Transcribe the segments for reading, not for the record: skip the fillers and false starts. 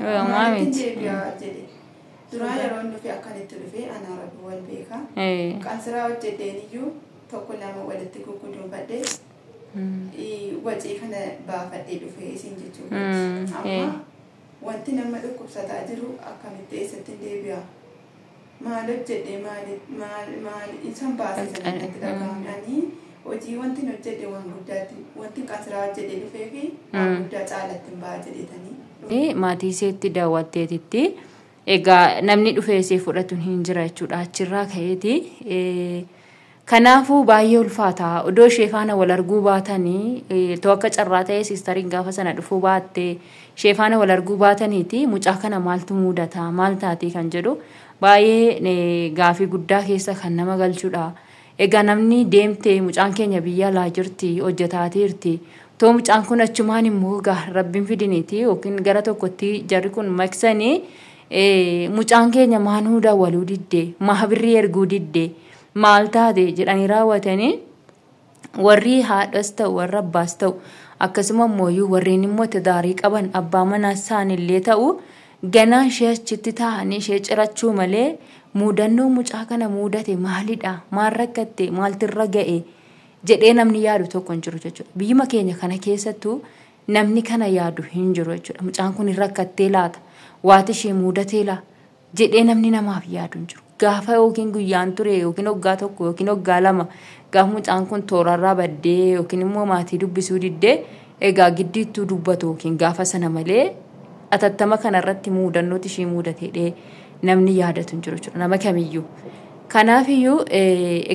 مامي duraan yeroo inni fi akkanitti dhufee ana rabbi wal beeka kan siraa hojjedheen iyyuu tokko lama walitti gurguduunfadhee wacii kana baafadhee dhufee isin jechuudha amma wanti nama dhukkubsataa jiru akkamitti eessatti deebi'a maal hojjedhee maal isaan baasee sanatti dhagahamanii hojii wanti hojjedhee waan guddaatti wanti kan siraa hojjedhee dhufee fi waan guddaa caalatti hin ba'a jedhetanii maatii iseetti daawwatteetitti egaa namni dhufee isee fudhatuun hin jira jechuudha achirraa ka'eeti kanaafuu baay'ee ulfaata odoo ishee faana wal arguu baatanii too akka carraa ta'ee siistariin gaafa sana dhufuu baatte ishee faana wal arguu baataniiti mucaa kana maaltu mudata maal taati kan jedhu baay'ee gaafii guddaa keessa kan nama galchuudha egaa namni deemte mucaan keenya biyya alaa jirti hojjetaateerti too mucaan kun achumaan immoo rabbiin fidiniiti yookiin gara tokkotti jarri kun maksanii mucaan keenya maanuu dawwaluu didde mahabirri erguu didde maal taate jedhanii raawwatanii warri haadhas ta'u warra abbaas ta'u akkasuma mooyyuu warreen immoo tidaarii qaban abbaa manaa isaanillee ta'u ganaa ishee achitti taa'anii ishee cirachuu malee muudannoo mucaa kana muudate maalidha maal rakkatte maaltirra ga'e jedhee namni yaadu tokko hin jiru jechuudha biyyuma keenya kana keessattuu namni kana yaadu hin jiru jechuudha mucaan kun rakkattee laata waati ishee muudateela jedhee namni namaaf yaadu hin jiru gaafa yookiin guyyaan ture yookiin waggaa tokko yookiin waggaa lama gaafa mucaan kun toorarraa baddee yookiin immoo maatii dubbisuu diddee egaa giddiittuu dubbatu yookiin gaafa sana malee atattama kanarratti muudannooti ishee muudateedhee namni yaadatu hin jiru jechuudha nama kamiyyuu kanaafiyyuu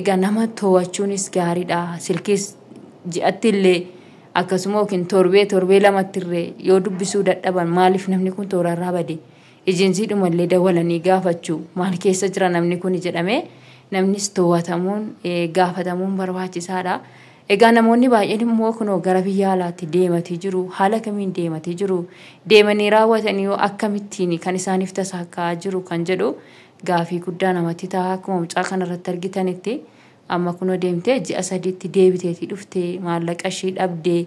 egaa nama to'achuunis gaariidha silkiis ji'atti illee akkasuma yookiin torbee lamattirree yoo dubbisuu dadhaban maaliif namni kun toorarraa bade ejinsiidhumallee dawalanii gaafachuu maal keessa jira namni kun jedhamee namnis to'atamuun gaafatamuun barbaachisaadha egaa namoonni baay'een immoo kunoo gara biyya alaatti deematii jiru haala kamiin deematii jiru deemanii raawwatanii yoo akkamittiin kan isaaniif tasaakkaa jiru kan jedhu gaafii guddaa namatti ta'a akkuma mucaa kanarratti argitanitti amma kunoo deemtee ji'a sadiitti deebiteetii dhuftee maallaqa ishii dhabdee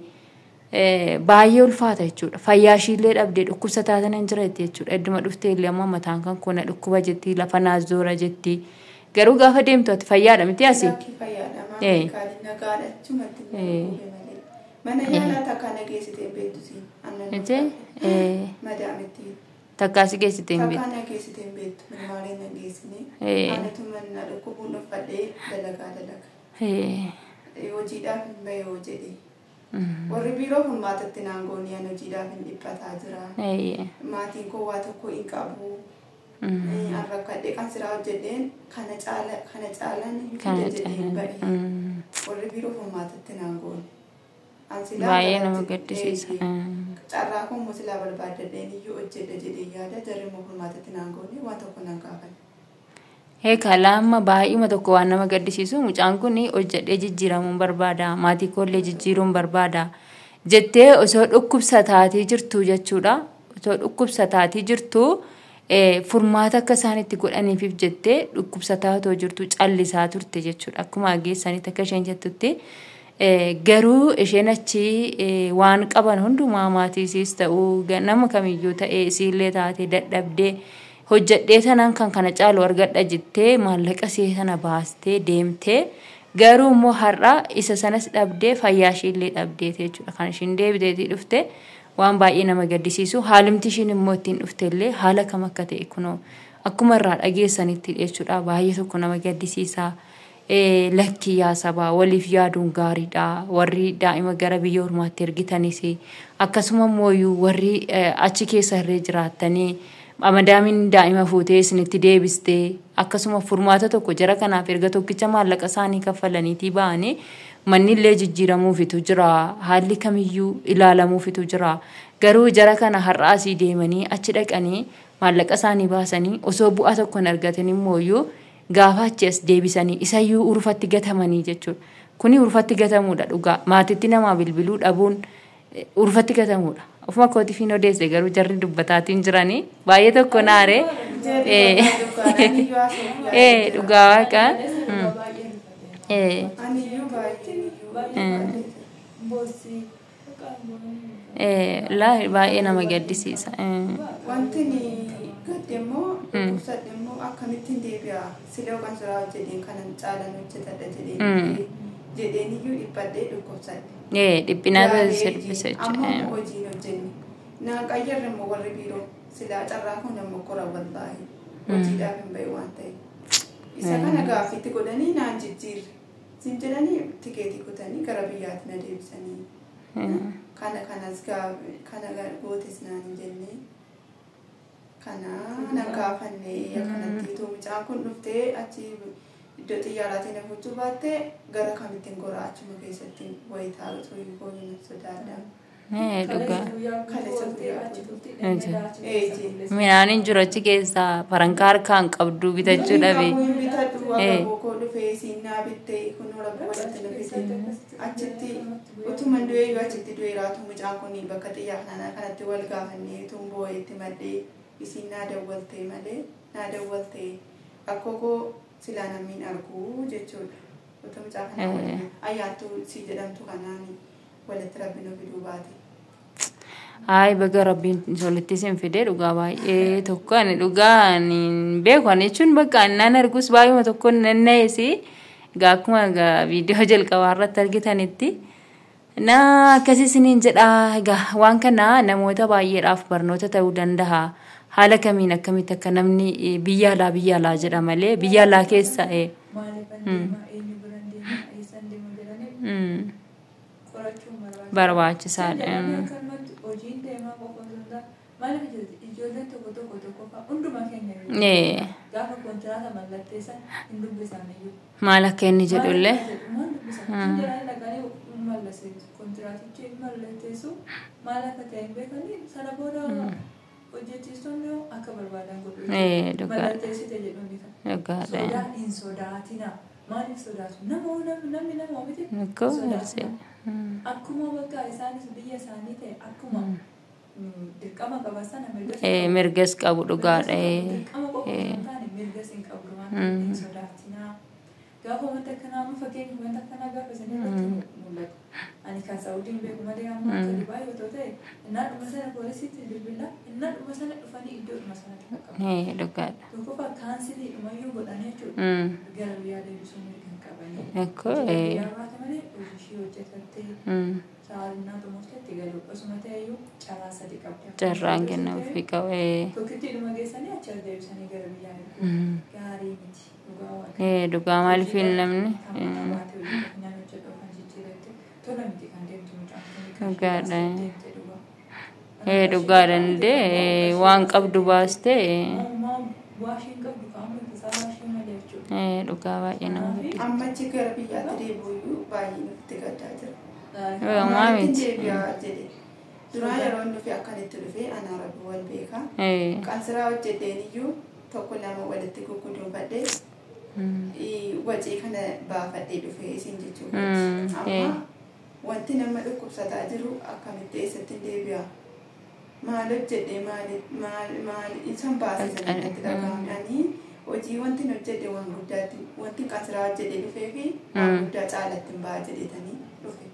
baay'ee ulfaata jechuudha fayyaa ishiillee dhabdee dhukkubsataa tanan jira jechuudha idduma dhuftee illee amma mataan kan kuna dhukkuba jetti lafa naazoora jetti garuu gaafa deemtu ati fayyaadha miti asi mana yaalaa takka nageessitee beektusi madaamitti takkaasi geessitee hin beektu takka nageessitee hin beektu minimaalee nageessine anatu manna dhukkubuun uffadhee dalagaa hojiidhaaf hin bahe hoo jedhee warri biiroo furmaatatti naangoonii an hojiidhaaf hin dhiphataa jira maatiin koo waa tokko hin qabu an rakkadhee kan siraa hojjedheen kana caalan fida jedhee hin bahe warri biiroo furmaatatti naangoonii baay'ee nama gaddisiisa carraa kun musilaa barbaadadheen iyyuu hojjedha jedhee yaada jarri immoo furmaatatti naangoonii waan tokko nan gaafan kalaama baay'ima tokko waan nama gaddisiisu mucaan kun hojjedhee jijjiiramuun barbaada maatii koollee jijjiiruun barbaada jettee osoo dhukkubsataatii jirtu jechuudha osoo dhukkubsataatii jirtu furmaata akka isaanitti godhaniif jettee dhukkubsataa otoo jirtu callisaa turte jechuudha akkuma geessanitti akka isheen jettutti garuu isheen achi waan qaban hundumaa maatiisiis ta'uu nama kamiyyuu ta'ee isiillee taatee dadhabdee hojjedhee tanan kan kana caalu argadha jettee maallaqa see sana baastee deemtee garuu immoo har'a isa sanas dhabdee fayyaa ishiillee dhabdee jechuudha kan ishiin deebiteetii dhufte waan baay'ee nama gaddisiisu haalimti ishiin immoo ittiin dhuftellee haala kam akka ta'e kunoo akkuma irraa dhageessanitti jechuudha baay'ee tokko nama gaddisiisa lakki yaa sabaa waliif yaaduun gaariidha warri daa'ima gara biyya ormaatti ergitanis akkasuma mooyyuu warri achi keessa irree jiraattanii amadaamin daa'ima fuutee isinitti deebistee akkasuma furmaata tokko jara kanaaf erga tokkicha maallaqa isaanii kaffalaniitii ba'anii mannillee jijjiiramuufitu jira haalli kamiyyuu ilaalamuufitu jira garuu jara kana har'aasii deemanii achi dhaqanii maallaqa isaanii baasanii osoo bu'aa tokko hin argatin mooyyuu gaafa achi as deebisanii isayyuu urfatti gatamanii jechuudha kuni urfatti gatamuudha dhugaa maatitti namaa bilbiluu dhabuun urfatti gatamuudha ofuma kootii fi odeesse garuu jarri dubbataatiin jiranii baay'ee tokko naare dhugaa waaqa لا باقي أنا ما قدي سيسا وانتني قدمو قدمو أكملتين ديبيا سلو كان سراو جدين كان تعالى نوجد جدين جدين يو يبدأ لكوسات دبنا بسربسة أما وجينو جني نا كأير مغرب بيرو سلا تراكو نمكورا والله وجيدا من بيوانتي إذا كان قافي تقولني نانجير سنجراني تكيتي كتاني كربيات نديبسني كان زكاب كان قوتسنا نجني كان نكافني كان تيتو مجاكون نفتي أتي دوتي ياراتي نفتو باتي غرا كامتين غرا أچما كيستين ويتاغ توي بوني نفسدادا Minaanin jiru achi keessa farankaar kan qabdu bitachuu dhabe. Achitti utuman du'ee yoo achitti du'ee raatu mucaan kun bakka xiyyaa kanatti wal gaafannee tumboo itti maddee isiin naa dawwaltee malee naa dawwaltee akkoo silaa namiin arguu jechuudha. Utu mucaa kana ayyaattuu si jedhamtu kanaan walitti rabbiin ofii duubaati. Ay baga rabbiin solitti sin fide dhugaa baay'ee tokko ani dhugaa beeku ani jechuun bakka naan argus baay'uma tokko nanneesi akkuma viidiyoo jalqabaa irratti argitanitti na akkasii isiniin jedha egaa waan kana namoota baay'eedhaaf barnoota ta'uu danda'a haala kamiin akkamitti akka namni biyya alaa jedha malee biyya alaa keessa barbaachisaadha. Maal akka inni jedhullee mirgas qabu dhugaadha. Gaafa wanta kanaa mu fakkeenya wanta kanaa gaafa sanii irratti mul'atu. Ani kan Saawudiin beeku malee amma akka Dubaay yoo ta'e innaan dhuma sana poolisiitti bilbila innaan dhuma sana dhufanii iddoo dhuma sanatti qaqqabu. Dhugaadha. Tokkoffaa kaansilii dhumayyuu godhanii jechuudha. Gara biyyaa deebisuu mirga qabanii. Biyyaa baate malee hojii ishee hojjetattee sa'aatinaa xumurteetti galu osuma ta'eyyuu carraa sadii qabdi. Carraan kenna ofii qabee. Tokkitti dhuma geessanii achi deebisanii gara biyyaa deebi'u. Gaarii miti. Dhugaa maal filmne dhugaadha ndee waan qabdu baaste dhugaa baay'ee nama gaddisiisa. Ammachi gara biyyaatti deebi'uu baay'ee nutti gaddaa jira. Maamiti duraa yeroo nufi akkanitti dhufee ana rabbi wal beekaa qansiraa hojjeteen iyyuu tokko lama walitti gurguduun badhee wajii kana baafadhee dhufee isin jechuudha. Amma wanti nama dhukkubsataa jiru akkamitti eessatti deebi'a? Maal hojjedhee maal isaan baasisan itti dhagahamanii hojii wanti hojjedhe waan guddaatti wanti qansiraa hojjedhee dhufee fi waan guddaa caalatti hin ba'a jedhetanii dhufe.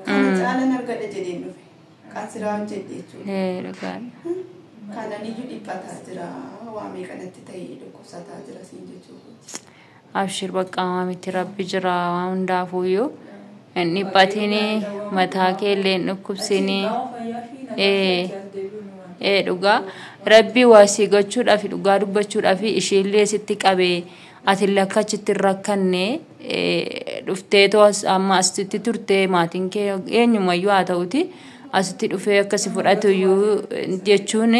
Kana caalan argadha jedheen dhufe qansiraa hojjedhe jechuudha. Kanan iyyuu dhiphataa jira waa meeqanatti ta'ee dhukkubsataa jira siin jechuudha. Abshir bakka maamitti rabbi jira waan hundaafuuyyuu hin dhiphatini mataa keellee hin dhukkubsini dhugaa rabbi waa sii gochuudhaaf dhugaa dubbachuudhaaf isheellee sitti qabee ati lakkachitti rakkanne dhufteetoo amma asitti turtee maatiin kee eenyumayyuu haa ta'uti asitti dhufee akkasi fudhatu iyyuu jechuun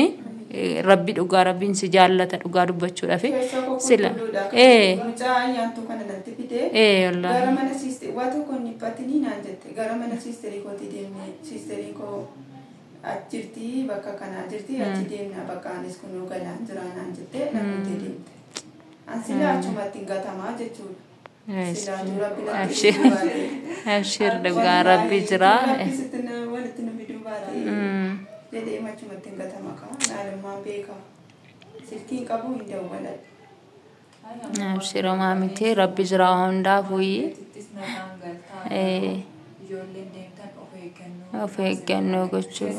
rabbi dhugaa rabbiin si jaallata dhugaa dubbachuudhaaf sila mucaa ayyaantuu kana natti fidee gara mana siisterii waa tokko hin dhiphatini naan jette gara mana siisterii kooti deemne siisterii koo achirti bakka kanaa jirti achi deemna bakka anis kunuu galaan jira naan jette namootee deemte ansila achumatti hin gatamaa jechuudha. Abshir dhugaa rabbi jira. Jadi macam macam kata makan, ada mampeka. Sirkin kabu indah walad. Abshir maamiti rabbi jira honda fui. of eeggannoo gochuu.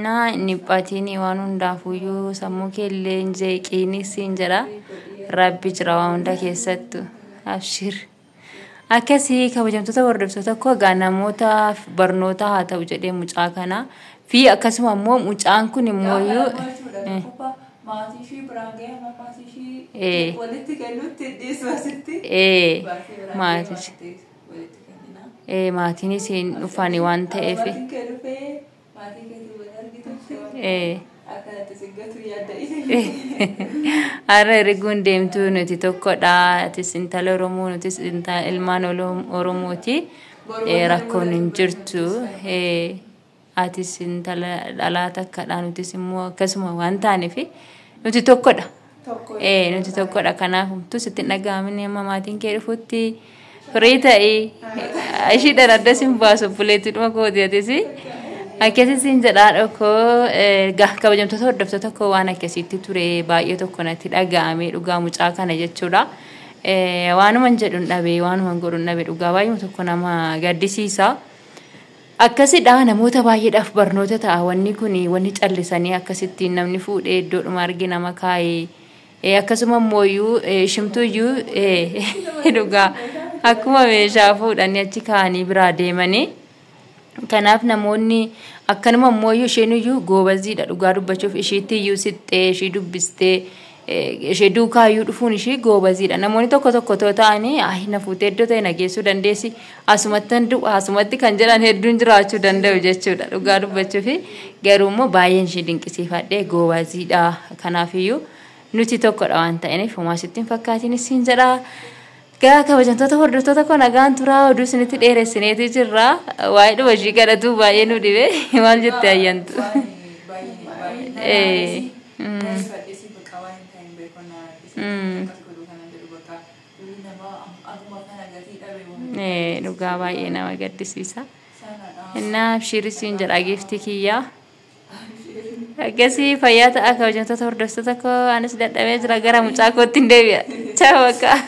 Na niphatini waan hundaafuyyuu sammuu keellee hin jeeqiini siin jedha. Rabbi jira waan hunda keessattu. Abshir. Akkasii kabajamtoota hordoftoota koo egaa namoota barnoota haa ta'u jedhee mucaa kana fi akkasuma immoo mucaan kun immoo maatii fi biraangee maatii fi walitti kennuutti dhiiswasitti maatiin isiin dhufani waan ta'eef Ara eriguun deemtuu nuti tokkodha. Atis intala Oromoo nutis ilmaan Oromooti. Rakkoon hin jirtu. Atis intala dhalaa takkadha nutis immoo akkasuma waan taaneef nuti tokkodha. Nuti tokkodha. Kanaafumtu sitti dhaga'amni amma maatiin kee dhufutti firii ta'ee ishiidhaan adda sin baasu buleettidhuma kootiyatis. Akkasiin jedhaa dhokoo kabajamtoota hordoftoota koo waan akkasitti ture baay'ee tokko natti dhaga'ame dhugaa mucaa kana jechuudha. Waanuman jedhuun dhabee waanuman godhuun dhabee dhugaa baay'ee tokko nama gaddisiisa. Akkasidha namoota baay'eedhaaf barnoota ta'a wanni kun wanni callisanii akkasitti namni fuudhee iddoodhuma argi nama kaa'ee akkasuma mooyyuu shimtuuyyuu dhugaa akkuma meeshaa fuudhanii achi kaa'anii biraa deemanii. Kanaaf namoonni akkanuma mooyyuu isheenuyyuu goobaziidha dhugaa dubbachuuf isheetti iyyuu sixxee ishee dubbistee ishee duukaayyuu dhufuun ishee goobaziidha. Namoonni tokko tokko ta'anii na fuutee iddoo ta'e nageessuu dandeessi asumatti kan jedhan hedduun jiraachuu danda'u jechuudha dhugaa dubbachuuf garuu immoo baay'een ishee dinqisiifadhee goobaziidha. Kanaafiyyuu nuti tokkodha waan ta'aniif homaa sittiin fakkaatiin isiin jedha. Gaa kabajamtoota hordoftoota koo nagaan turaa oduu isinitti dheeressineeti jirra. Waa'ee dhuma kadhatu baay'ee nu dhibe maal jette ayyantu. Dhugaa baay'ee nama gaddisiisa. Innaa abshirisiin jedha gifti kiyyaa. Akkasii fayyaa ta'a kabajamtoota hordoftoota koo anis dadhabee jira gara mucaa kootti hin deebi'a. Ciao bakka.